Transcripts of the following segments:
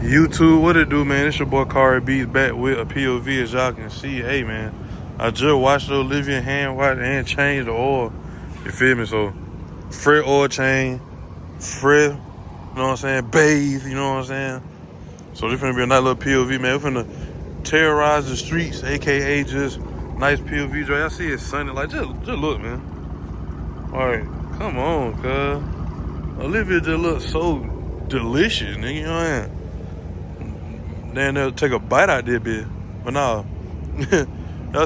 YouTube, what it do, man? It's your boy Kari Beats back with a POV, as y'all can see. Hey, man, I just washed the Olivia hand wash and changed the oil. You feel me? So, fresh oil change, fresh, you know what I'm saying, bathe, you know what I'm saying? So, this finna be a nice little POV, man. We're finna terrorize the streets, a.k.a. just nice POV. Y'all see it's sunny. Like, just look, man. All right, come on, cuz. Olivia just looks so delicious, nigga, you know what I'm saying? Then they'll take a bite out there, bitch. But nah, y'all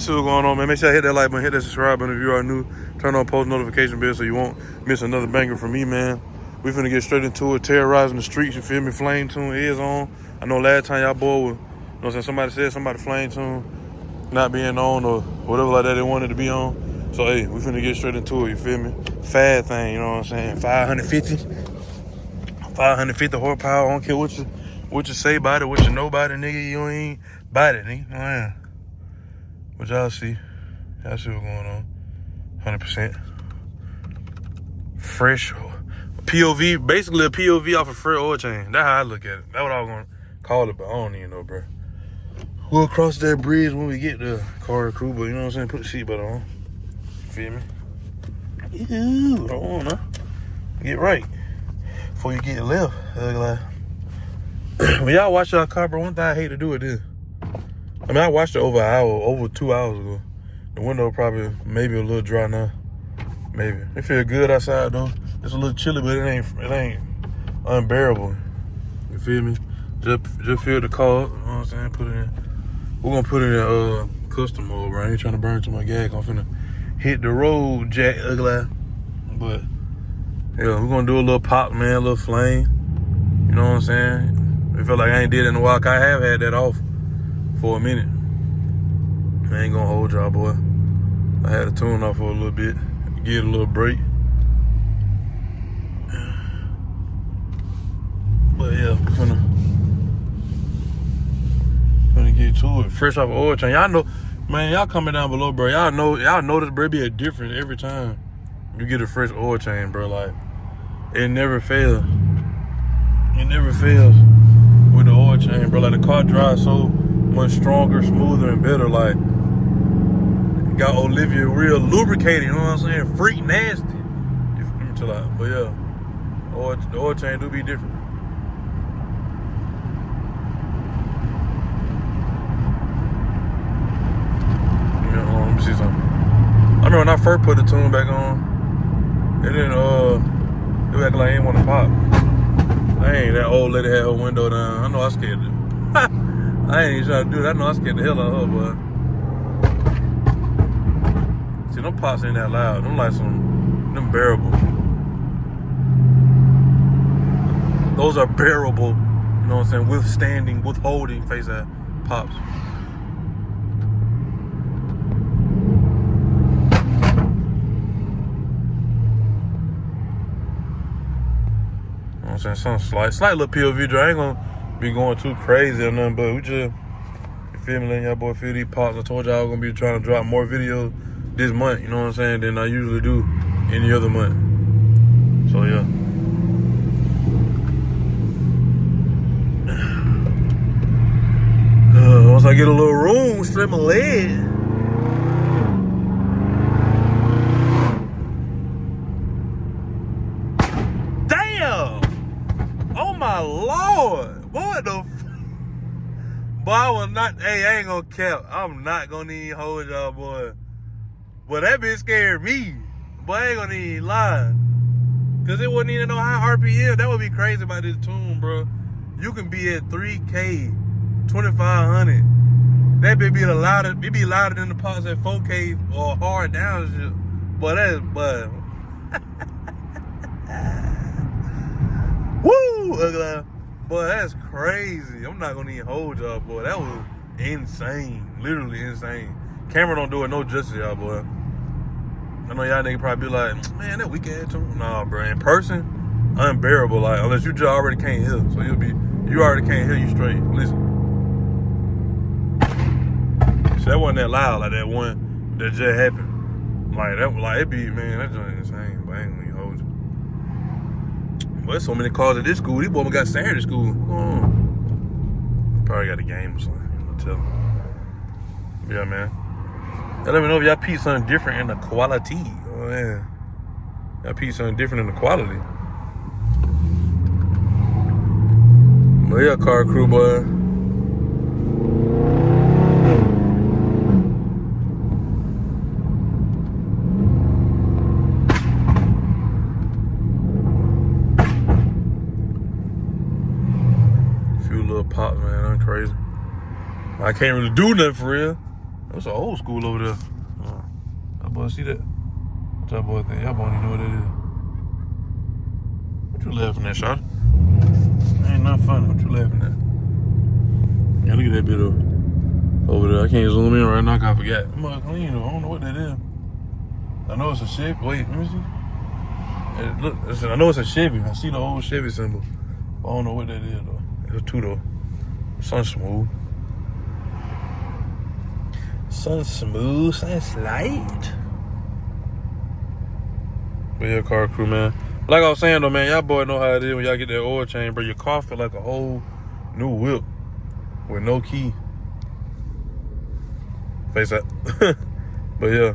see what's going on, man. Make sure you hit that like button, hit that subscribe button if you are new. Turn on post notification bell so you won't miss another banger from me, man. We finna get straight into it, terrorizing the streets, you feel me? Flame tune is on. I know last time y'all boy was, you know what I'm saying, somebody said somebody flame tune not being on or whatever like that they wanted to be on. So, hey, we finna get straight into it, you feel me? Fad thing, you know what I'm saying? 550 horsepower, I don't care what you say about it, what you know about it, nigga. You ain't about it, nigga. Oh, yeah. But y'all see what's going on. 100%. Fresh POV, basically a POV off a fresh oil change. That's how I look at it. That's what I was gonna call it, but I don't even know, bro. We'll cross that bridge when we get the car crew, but you know what I'm saying? Put the seatbelt on. Feel me? Ew, don't wanna get right before you get left. Like, when y'all watch y'all car, bro, one thing I hate to do it is, I mean, I watched it over 2 hours ago. The window probably maybe a little dry now. Maybe. It feel good outside though. It's a little chilly, but it ain't unbearable. You feel me? Just feel the car, you know what I'm saying? Put it in. We're gonna put it in custom mode, bro. I ain't trying to burn too much gas. I'm finna hit the road, jack ugly. But yeah, we're gonna do a little pop, man, a little flame. You know what I'm saying? I feel like I ain't did it in a while. I have had that off for a minute. I ain't gonna hold y'all, boy. I had the tune off for a little bit. Get a little break. But yeah, finna get to it. Fresh off of oil change. Y'all know, man, y'all coming down below, bro. Y'all know this, bro, be a different every time you get a fresh oil change, bro. Like, it never fails. It never fails with the oil change, bro. Like, the car drives so much stronger, smoother, and better. Like, got Olivia real lubricated, you know what I'm saying? Freak nasty. Let me chill out. But yeah, the oil change do be different. Let me see something. I remember when I first put the tune back on, it didn't, it was acting like I ain't want to pop. Dang, that old lady had her window down. I know I scared her. I ain't even trying to do that. I know I scared the hell out of her, boy. See, them pops ain't that loud. Them like them bearable. Those are bearable, you know what I'm saying, withholding face at pops. You know what I'm saying, some slight little POV drive. I ain't gonna be going too crazy or nothing, but we just, you feel me, letting y'all boy feel these pops. I told y'all I was gonna be trying to drop more videos this month, you know what I'm saying, than I usually do any other month. So yeah. Once I get a little room, straight my leg. Damn! Oh my Lord! What the boy, I was not, hey, I ain't gonna cap. I'm not gonna even hold y'all, boy. But that bitch scared me. Boy, I ain't gonna even lie. Cause it wouldn't even know how RPM. That would be crazy about this tune, bro. You can be at 3K, 2500. That bitch be louder. It be louder than the pops at 4K or hard down shit. But but woo, ugly. Boy, that's crazy. I'm not gonna even hold y'all, boy. That was insane. Literally insane. Camera don't do it no justice, y'all, boy. I know y'all niggas probably be like, man, that weak ass tune. Nah, bro. In person, unbearable. Like, unless you just already can't hear. So you already can't hear you straight. Listen. So that wasn't that loud, like that one that just happened. Like, it be, man, that joint insane. But I ain't gonna even hold you. But there's so many cars at this school. These boys got Saturday school. Probably got a game or something. I'll tell him. Yeah, man. Let me know if y'all peep something different in the quality. Oh, man. Y'all peep something different in the quality. But yeah, car crew, boy. Few little pops, man. I'm crazy. I can't really do nothing for real. That's an old school over there. That boy, see that? What that boy think? Y'all boy don't even know what that is. What you laughing at, Shawty? Ain't nothing funny. What you laughing at? Yeah, look at that bit over there. I can't zoom in right now because I forgot. I'm like, clean though. I don't know what that is. I know it's a Chevy. Wait, let me see. Hey, look, I know it's a Chevy. I see the old Chevy symbol. I don't know what that is though. It's a two though. Sun smooth. Sun smooth, sun slight. But yeah, car crew, man. Like I was saying though, man, y'all boy know how it is when y'all get that oil change, bro. Your car feel like a whole new whip with no key. Face up. But yeah,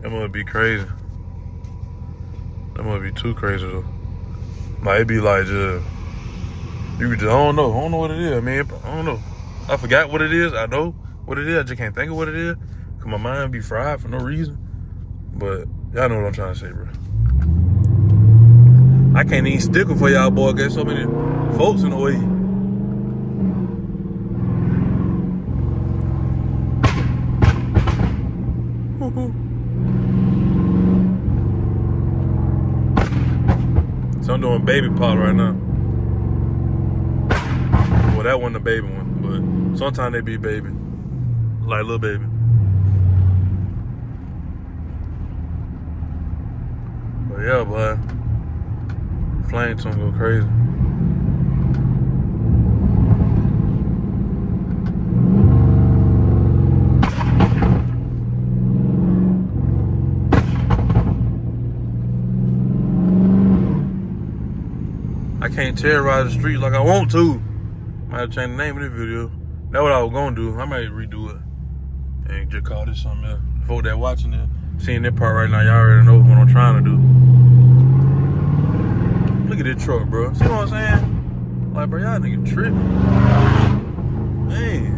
that must be crazy. That must be too crazy though. Like it be like just you just I don't know what it is, man. I don't know. I forgot what it is. I know what it is. I just can't think of what it is. Cause my mind be fried for no reason. But y'all know what I'm trying to say, bro. I can't even sticker for y'all, boy. Got so many folks in the way. So I'm doing baby pot right now. Well, that wasn't a baby one, but sometimes they be baby. Like little baby. But yeah, boy. Flame tune go crazy. I can't terrorize the streets like I want to. Might have to change the name of this video. That's what I was gonna do. I might redo it and just call this something else. For that watching it, seeing that part right now, y'all already know what I'm trying to do. Look at this truck, bro. See what I'm saying? Like, bro, y'all nigga tripping. Man.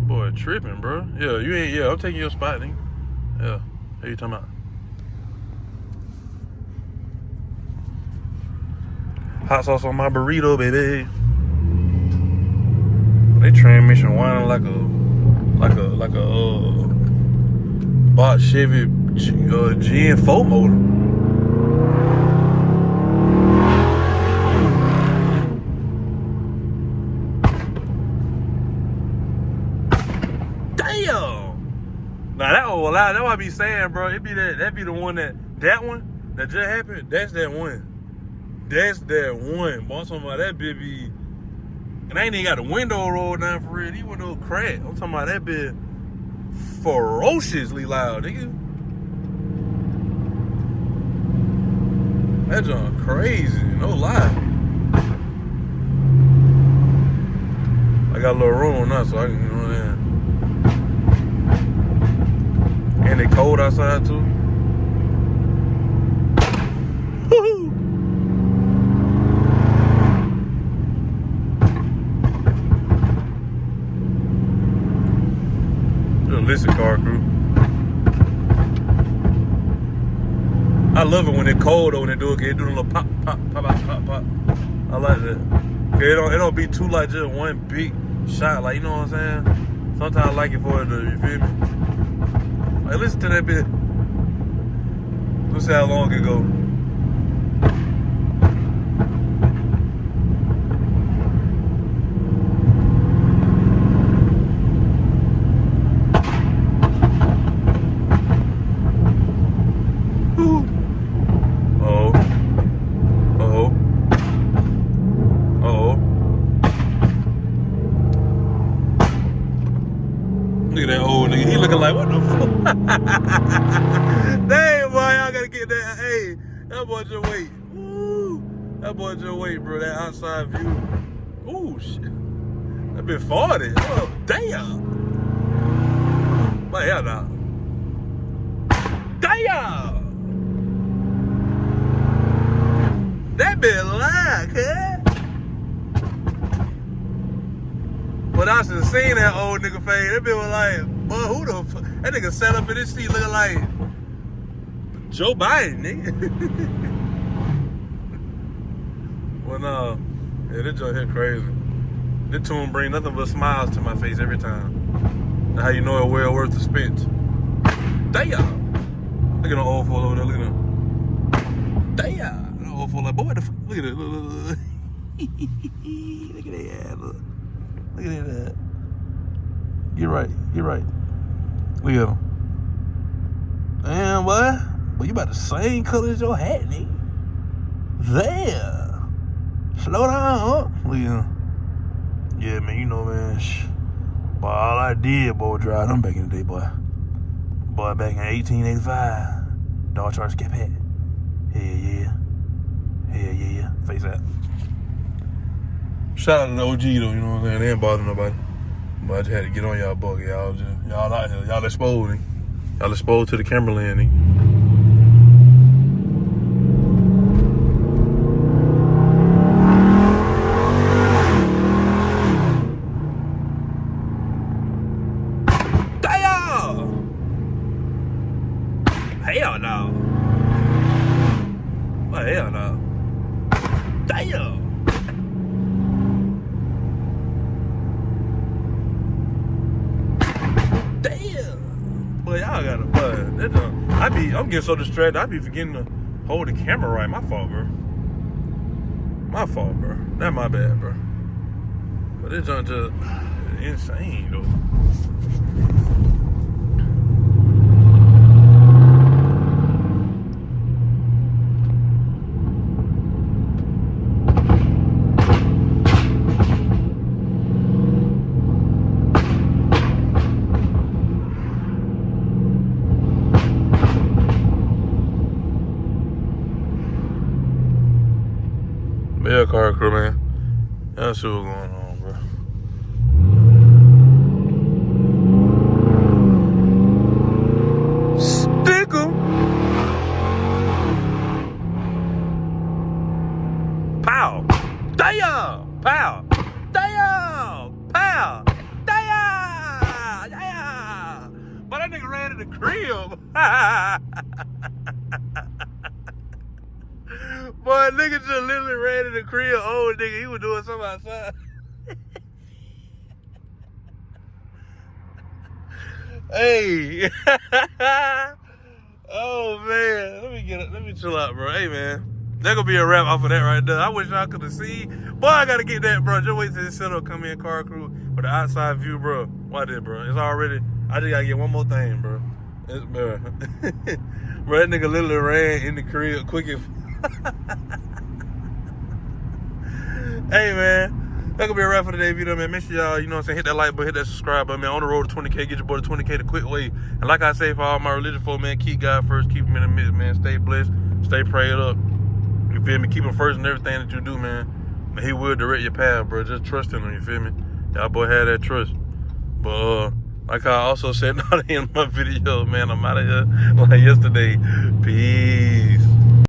Boy, tripping, bro. Yeah, you ain't, I'm taking your spot, nigga. Yeah. What you talking about? Hot sauce on my burrito, baby. They transmission whining like a bought Chevy G4 motor. Damn. Now that was loud. That's what I be saying, bro. It be that be the one that one that just happened. That's that one. That's that one. Boy, I'm talking about that baby. And I ain't even got the window rolled down for real. These windows cracked. I'm talking about that bit ferociously loud, nigga. That junk crazy, no lie. I got a little room now, so I can, you know what I'm saying. And it cold outside too. Listen, car crew. I love it when it's cold though, when they do it. It do a little pop, pop, pop, pop, pop, pop. I like that. It don't be too like just one big shot, like, you know what I'm saying? Sometimes I like it for it to, you feel me? Like, listen to that bit. Let's see how long it go. Look at that old nigga. He looking like, what the fuck? Damn, boy, y'all gotta get that. Hey, that boy just wait. Woo. That boy just wait, bro. That outside view. Ooh, shit. That been 40. Oh, damn. My hell now. Damn. That been lying, huh? But I should have seen that old nigga face. That bitch was like, boy, who the fuck? That nigga sat up in this seat looking like Joe Biden, nigga. Well, no. Yeah, this joint here crazy. This tune bring nothing but smiles to my face every time. That's how you know it well worth the expense. Damn. Look at the old fool over there. Look at him. Damn. The old fool like, boy, what the fuck? Look at it. Look. Look at that. Look. Look at that. Get right. Look at him. Damn, boy. But you about the same color as your hat, nigga. There. Slow down, huh? Look at him. Yeah, man, you know, man. Boy, all I did, boy, drive them back in the day, boy. Boy, back in 1885. Dodge Charger Scatpack. Hell yeah. Face that. Shout out to the OG though, you know what I'm saying? They ain't bothering nobody. But I just had to get on y'all bug. Y'all out here. Y'all exposed. Y'all exposed to the camera lens. Damn! Hell no. Well, hell no. Damn! Boy, y'all got a bud. I'm getting so distracted. I be forgetting to hold the camera right. My fault, bro. That's my bad, bro. But this junk just insane, though. Yeah, car crew, man. That's what's going on, bro. Stick 'em. Pow. Damn. Pow. Damn. Pow. Damn. Damn. But that nigga ran in the crib. Boy, nigga just literally ran in the crib. Old nigga, he was doing something outside. Hey. Oh man, let me chill out, bro. Hey man, that gonna be a wrap off of that right there. I wish y'all could have seen. Boy, I gotta get that, bro. Just wait till this setup come in, car crew, with the outside view, bro. Watch it, bro. It's already. I just gotta get one more thing, bro. Bro, bro, that nigga literally ran in the crib quick as. Hey man, that could be a wrap for today's video, man. Make sure y'all, you know what I'm saying, hit that like button, hit that subscribe button, man. On the road to 20K, get your boy to 20K the quick way. And like I say for all my religious folk, man, keep God first, keep him in the midst, man. Stay blessed, stay prayed up. You feel me? Keep him first in everything that you do, man. He will direct your path, bro. Just trust in him, you feel me? Y'all boy had that trust. But like I also said at the end of my video, man, I'm out of here like yesterday. Peace.